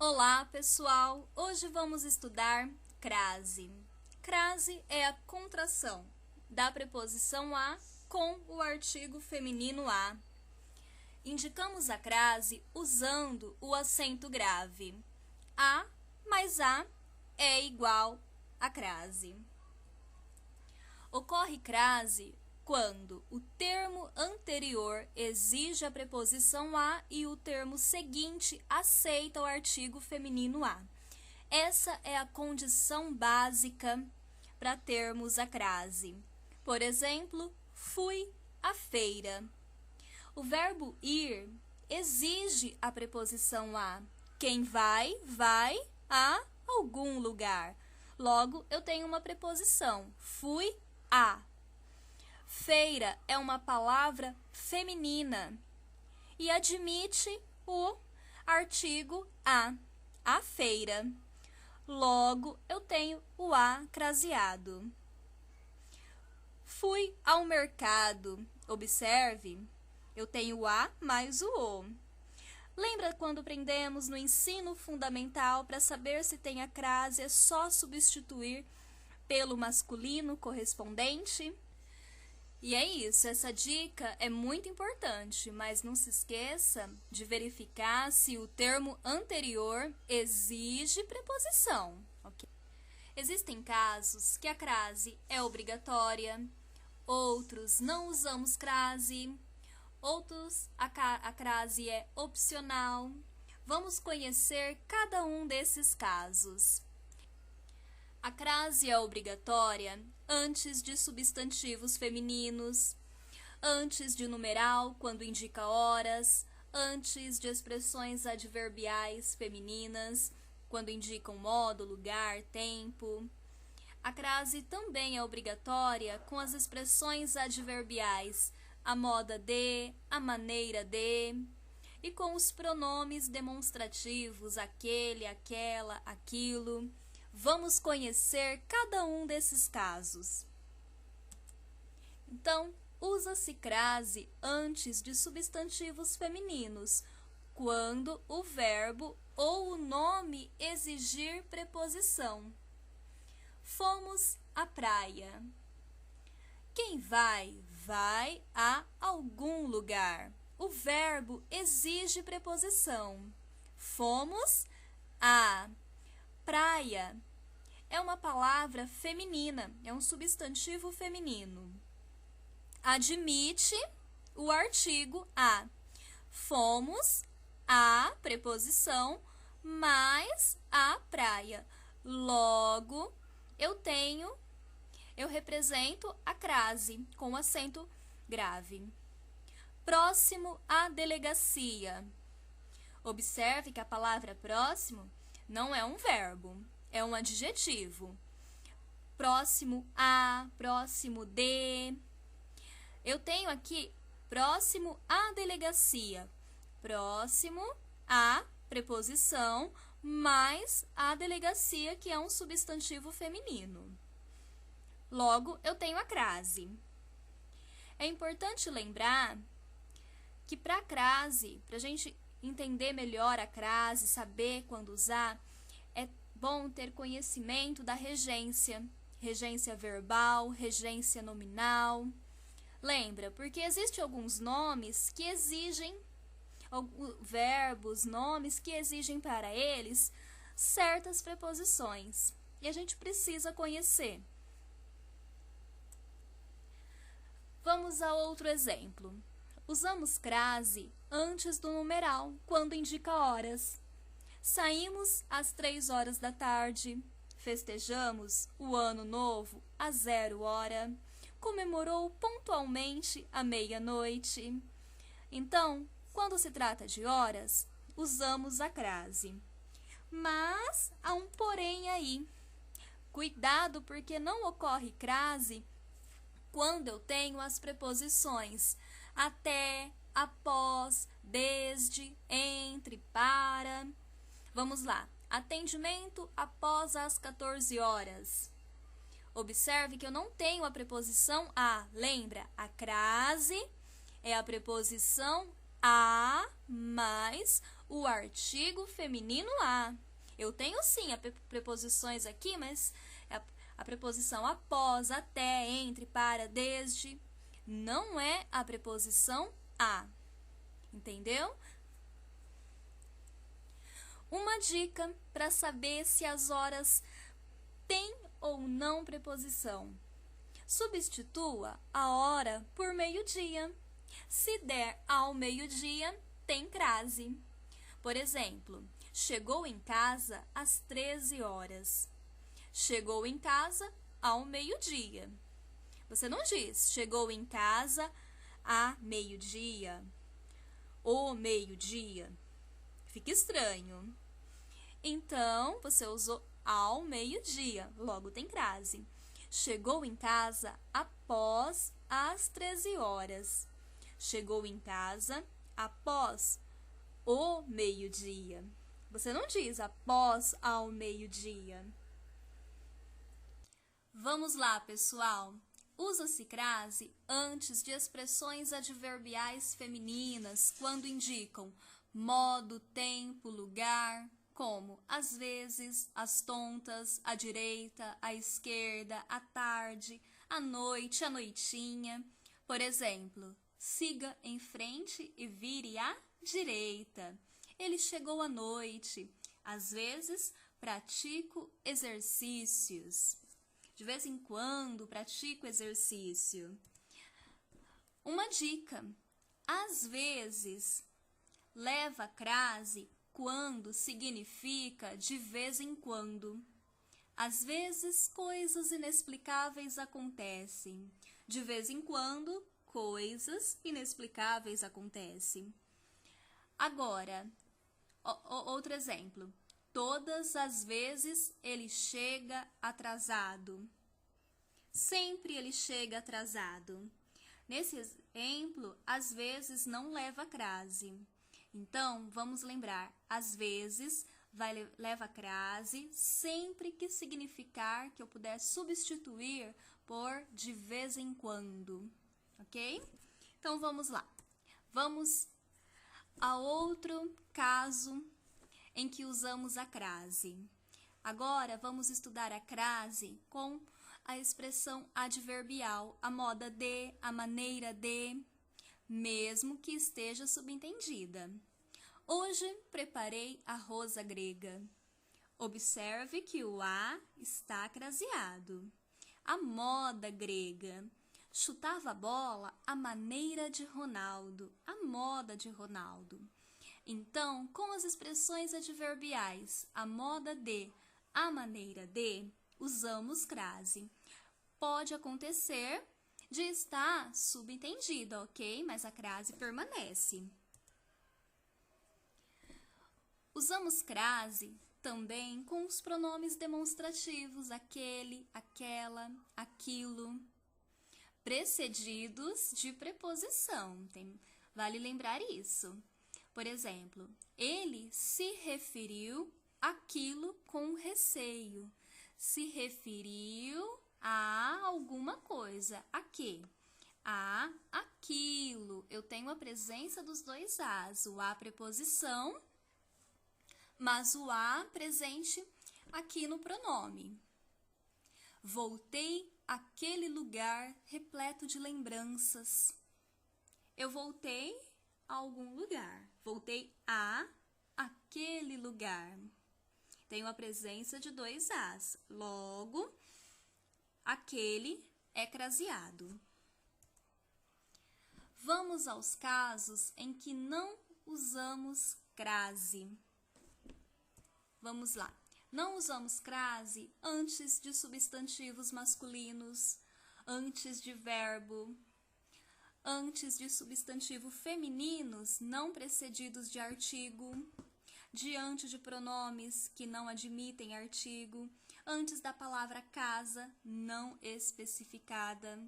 Olá, pessoal! Hoje vamos estudar crase. Crase é a contração da preposição a com o artigo feminino a. Indicamos a crase usando o acento grave. A mais a é igual a crase. Ocorre crase quando o termo anterior exige a preposição a e o termo seguinte aceita o artigo feminino a. Essa é a condição básica para termos a crase. Por exemplo, fui à feira. O verbo ir exige a preposição a. Quem vai, vai a algum lugar. Logo, eu tenho uma preposição. Fui a. Feira é uma palavra feminina e admite o artigo a feira. Logo, eu tenho o a craseado. Fui ao mercado. Observe, eu tenho o a mais o o. Lembra quando aprendemos no ensino fundamental para saber se tem a crase é só substituir pelo masculino correspondente? E é isso, essa dica é muito importante, mas não se esqueça de verificar se o termo anterior exige preposição. Okay? Existem casos que a crase é obrigatória, outros não usamos crase, outros a crase é opcional. Vamos conhecer cada um desses casos. A crase é obrigatória antes de substantivos femininos, antes de numeral, quando indica horas, antes de expressões adverbiais femininas, quando indicam modo, lugar, tempo. A crase também é obrigatória com as expressões adverbiais a moda de, a maneira de, e com os pronomes demonstrativos aquele, aquela, aquilo. Vamos conhecer cada um desses casos. Então, usa-se crase antes de substantivos femininos, quando o verbo ou o nome exigir preposição. Fomos à praia. Quem vai, vai a algum lugar. O verbo exige preposição. Fomos à praia. É uma palavra feminina, é um substantivo feminino. Admite o artigo a. Fomos à preposição mais à praia. Logo, eu represento a crase com acento grave. Próximo à delegacia. Observe que a palavra próximo não é um verbo, é um adjetivo. Próximo a, próximo de. Eu tenho aqui próximo à delegacia. Próximo à preposição mais a delegacia, que é um substantivo feminino. Logo, eu tenho a crase. É importante lembrar que para a crase, para a gente entender melhor a crase, saber quando usar, é bom ter conhecimento da regência. Regência verbal, regência nominal. Lembra, porque existem alguns nomes que exigem, verbos, nomes que exigem para eles certas preposições. E a gente precisa conhecer. Vamos a outro exemplo. Usamos crase antes do numeral, quando indica horas. Saímos às 3 horas da tarde, festejamos o ano novo às 0 hora, comemorou pontualmente à meia-noite. Então, quando se trata de horas, usamos a crase. Mas há um porém aí. Cuidado, porque não ocorre crase quando eu tenho as preposições até, após, desde, entre, para. Vamos lá. Atendimento após as 14 horas. Observe que eu não tenho a preposição a. Lembra? A crase é a preposição a mais o artigo feminino a. Eu tenho sim as preposições aqui, mas a preposição após, até, entre, para, desde. Não é a preposição a. Entendeu? Uma dica para saber se as horas têm ou não preposição. Substitua a hora por meio-dia. Se der ao meio-dia, tem crase. Por exemplo, chegou em casa às 13 horas. Chegou em casa ao meio-dia. Você não diz chegou em casa a meio-dia. O meio-dia. Fica estranho. Então, você usou ao meio-dia, logo tem crase. Chegou em casa após as 13 horas. Chegou em casa após o meio-dia. Você não diz após ao meio-dia. Vamos lá, pessoal. Usa-se crase antes de expressões adverbiais femininas quando indicam modo, tempo, lugar, como às vezes, as tontas, à direita, à esquerda, à tarde, à noite, à noitinha. Por exemplo, siga em frente e vire à direita. Ele chegou à noite. Às vezes, pratico exercícios. De vez em quando, pratico exercício. Uma dica. Às vezes, leva crase quando significa de vez em quando. Às vezes, coisas inexplicáveis acontecem. De vez em quando, coisas inexplicáveis acontecem. Agora, outro exemplo. Todas as vezes ele chega atrasado. Sempre ele chega atrasado. Nesse exemplo, às vezes não leva crase. Então, vamos lembrar, às vezes leva crase sempre que significar que eu puder substituir por de vez em quando, ok? Então, vamos lá. Vamos a outro caso em que usamos a crase. Agora, vamos estudar a crase com a expressão adverbial, a moda de, a maneira de, mesmo que esteja subentendida. Hoje preparei arroz à grega. Observe que o A está craseado. A moda grega. Chutava a bola à maneira de Ronaldo, a moda de Ronaldo. Então, com as expressões adverbiais, a moda de, a maneira de, usamos crase. Pode acontecer de estar subentendida, ok? Mas a crase permanece. Usamos crase também com os pronomes demonstrativos, aquele, aquela, aquilo, precedidos de preposição. Vale lembrar isso. Por exemplo, ele se referiu àquilo com receio. Se referiu a alguma coisa. A quê? A aquilo. Eu tenho a presença dos dois As. O A preposição, mas o A presente aqui no pronome. Voltei àquele lugar repleto de lembranças. Eu voltei a algum lugar. Voltei a aquele lugar. Tenho a presença de dois As. Logo, aquele é craseado. Vamos aos casos em que não usamos crase. Vamos lá. Não usamos crase antes de substantivos masculinos, antes de verbo, antes de substantivo femininos não precedidos de artigo, diante de pronomes que não admitem artigo, antes da palavra casa não especificada,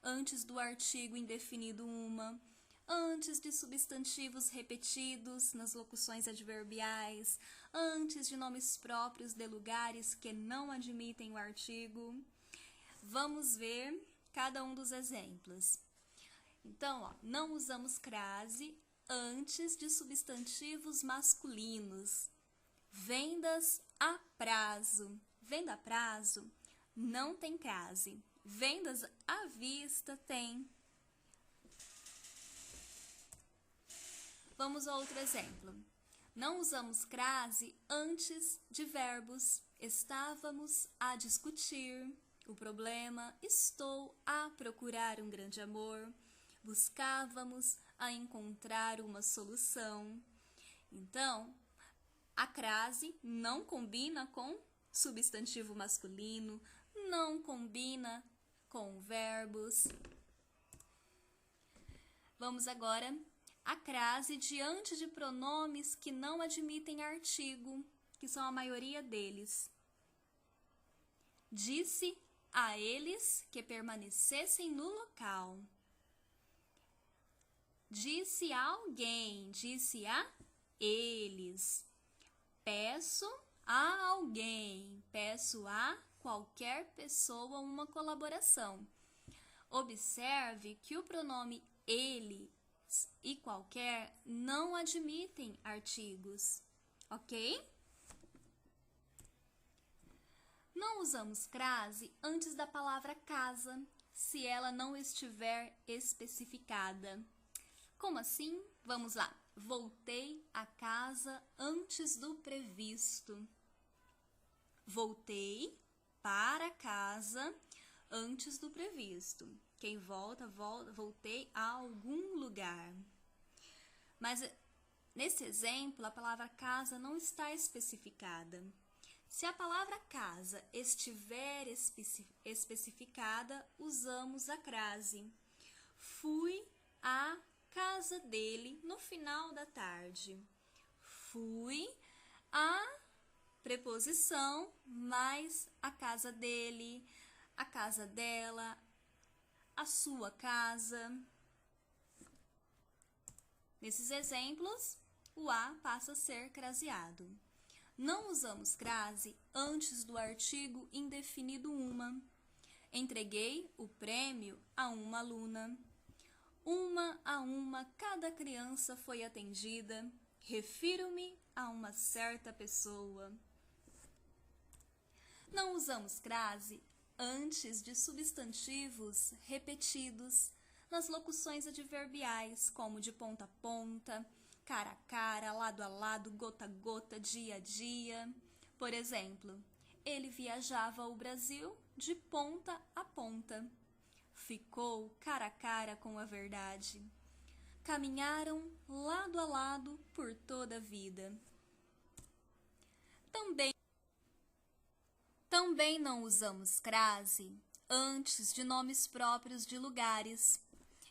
antes do artigo indefinido uma, antes de substantivos repetidos nas locuções adverbiais, antes de nomes próprios de lugares que não admitem o artigo. Vamos ver cada um dos exemplos. Então, não usamos crase antes de substantivos masculinos. Vendas a prazo. Venda a prazo não tem crase. Vendas à vista tem. Vamos a outro exemplo. Não usamos crase antes de verbos. Estávamos a discutir o problema. Estou a procurar um grande amor. Buscávamos a encontrar uma solução. Então, a crase não combina com substantivo masculino, não combina com verbos. Vamos agora à crase diante de pronomes que não admitem artigo, que são a maioria deles. Disse a eles que permanecessem no local. Disse a alguém, disse a eles. Peço a alguém, peço a qualquer pessoa uma colaboração. Observe que o pronome ele e qualquer não admitem artigos, ok? Não usamos crase antes da palavra casa, se ela não estiver especificada. Como assim? Vamos lá. Voltei a casa antes do previsto. Voltei para casa antes do previsto. Quem volta, voltei a algum lugar. Mas nesse exemplo, a palavra casa não está especificada. Se a palavra casa estiver especificada, usamos a crase. Fui à casa dele no final da tarde. Fui à preposição mais a casa dele, a casa dela, a sua casa. Nesses exemplos, o a passa a ser craseado. Não usamos crase antes do artigo indefinido uma. Entreguei o prêmio a uma aluna. Uma a uma, cada criança foi atendida. Refiro-me a uma certa pessoa. Não usamos crase antes de substantivos repetidos nas locuções adverbiais, como de ponta a ponta, cara a cara, lado a lado, gota a gota, dia a dia. Por exemplo, ele viajava ao Brasil de ponta a ponta. Ficou cara a cara com a verdade. Caminharam lado a lado por toda a vida. Também não usamos crase antes de nomes próprios de lugares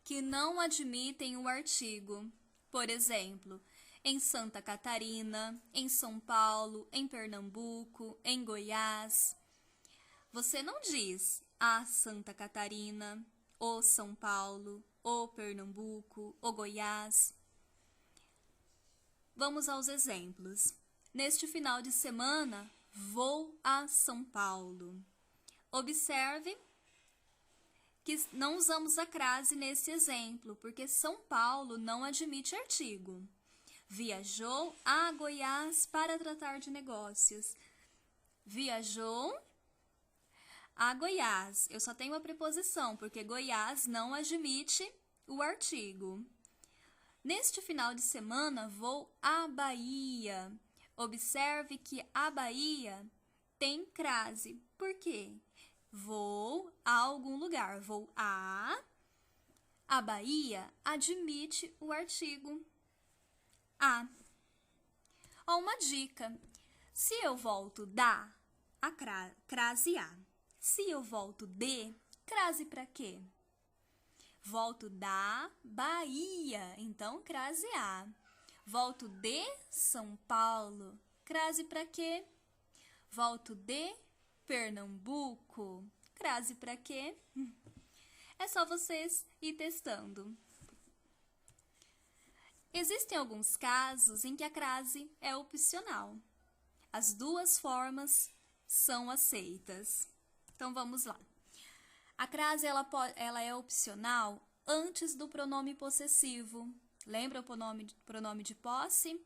que não admitem o artigo. Por exemplo, em Santa Catarina, em São Paulo, em Pernambuco, em Goiás. Você não diz a Santa Catarina, ou São Paulo, ou Pernambuco, ou Goiás. Vamos aos exemplos. Neste final de semana, vou a São Paulo. Observe que não usamos a crase nesse exemplo, porque São Paulo não admite artigo. Viajou a Goiás para tratar de negócios. Viajou a Goiás. Eu só tenho a preposição, porque Goiás não admite o artigo. Neste final de semana, vou à Bahia. Observe que a Bahia tem crase. Por quê? Vou a algum lugar. Vou a Bahia admite o artigo a. Ó, uma dica. Se eu volto da, a crase a. Se eu volto de, crase para quê? Volto da Bahia, então crase a. Volto de São Paulo, crase para quê? Volto de Pernambuco, crase para quê? É só vocês ir testando. Existem alguns casos em que a crase é opcional. As duas formas são aceitas. Então, vamos lá. A crase ela é opcional antes do pronome possessivo. Lembra o pronome de posse?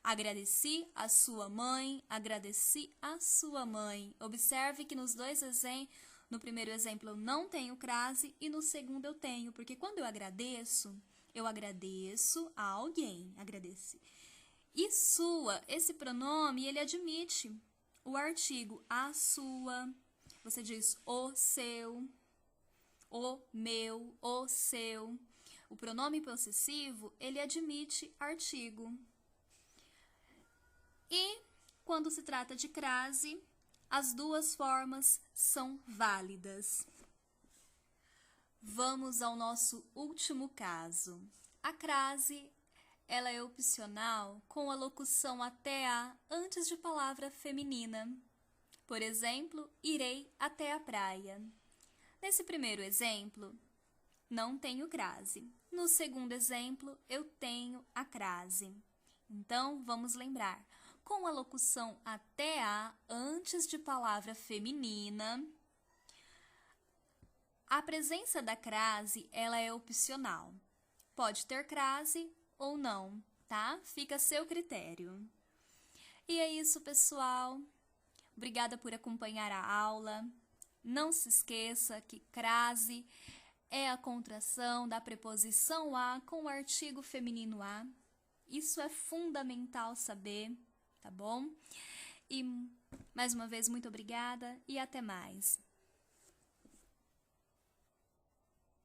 Agradeci a sua mãe, agradeci a sua mãe. Observe que nos dois exemplos, no primeiro exemplo eu não tenho crase e no segundo eu tenho, porque quando eu agradeço a alguém, agradeci. E sua, esse pronome, ele admite o artigo a sua, você diz o seu, o meu, o seu. O pronome possessivo, ele admite artigo. E quando se trata de crase, as duas formas são válidas. Vamos ao nosso último caso. A crase, ela é opcional com a locução até a antes de palavra feminina. Por exemplo, irei até a praia. Nesse primeiro exemplo, não tenho crase. No segundo exemplo, eu tenho a crase. Então, vamos lembrar. Com a locução até a antes de palavra feminina, a presença da crase, ela é opcional. Pode ter crase ou não, tá? Fica a seu critério. E é isso, pessoal. Obrigada por acompanhar a aula. Não se esqueça que crase é a contração da preposição a com o artigo feminino a. Isso é fundamental saber, tá bom? E mais uma vez, muito obrigada e até mais.